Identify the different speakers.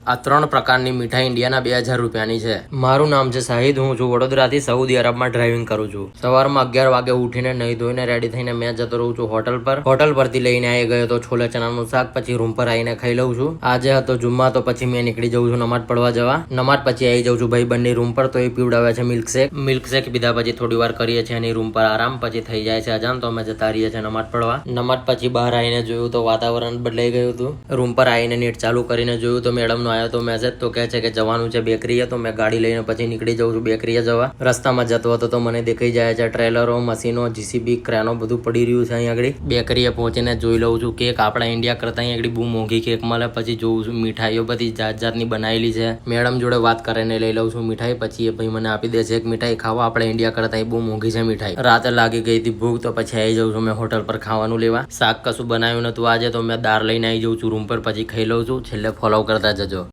Speaker 1: આ 3 પ્રકારની મીઠાઈ ઇન્ડિયાના 2000 રૂપિયાની છે. મારું નામ છે શાહિદ. હું છું વડોદરાથી સાઉદી અરબમાં ડ્રાઇવિંગ કરું છું. સવારમાં 11 વાગે ઉઠીને નહીં ધોઈને રેડી થઈને મેં જતો રહું છું હોટલ પર. હોટલ પરથી લઈને આવી ગયો તો છોલે ચણાનું શાક, પછી રૂમ પર આવીને ખાઈ લઉં છું. આજે હતો જુમ્મા તો પછી મેં નીકળી જઉં છું નમાઝ પડવા જવા. નમાઝ પછી આવી જાઉં છું ભાઈબંધની રૂમ પર, તો એ પીવડાવે છે મિલ્કશેક પીધા પછી થોડી વાર કરીએ છીએ એની રૂમ પર આરામ. પછી થઈ જાય છે અજાન તો અમે જતા રહીએ છીએ નમાઝ પડવા. નમાઝ પછી બહાર આવીને જોયું તો વાતાવરણ બદલાઈ ગયું હતું. રૂમ પર આવીને નેટ ચાલુ કરીને જોયું તો મેડમનો આવ્યો તો મેસેજ, તો કહે છે કે જવાનું છે બેકરીએ. તો મેં ગાડી લઈને પછી નીકળી જાઉં છું બેકરીએ જવા. રસ્તામાં જતો હતો તો મને દેખાઈ જાય છે ટ્રેલરો, મશીનો, જીસીબી, ક્રેનો બધું પડી રહ્યું છે અહીં આગળ. બેકરીએ પહોંચીને જોઈ લઉં છું કેક આપણા ઇન્ડિયા કરતાં અહીં આગળ બહુ મોંઘી કેક મળે. પછી જોઉં છું મીઠાઈઓ બધી જાત જાતની બનાવેલી છે. મેડમ જોડે વાત કરીને લઈ લઉં છું મીઠાઈ. પછી એ ભાઈ મને આપી દે છે એક મીઠાઈ ખાવા. આપણે ઇન્ડિયા કરતાં બહુ મોંઘી છે મીઠાઈ. રાતે લાગી ગઈ હતી ભૂખ તો પછી આવી જાઉં છું મેં હોટલ પર ખાવાનું લેવા. શાક કશું બનાવ્યું નતું આજે તો મેં દાળ લઈને આવી જાઉં છું રૂમ પર, પછી ખાઈ લઉં છું. છેલ્લે ફોલો કરતા જજો.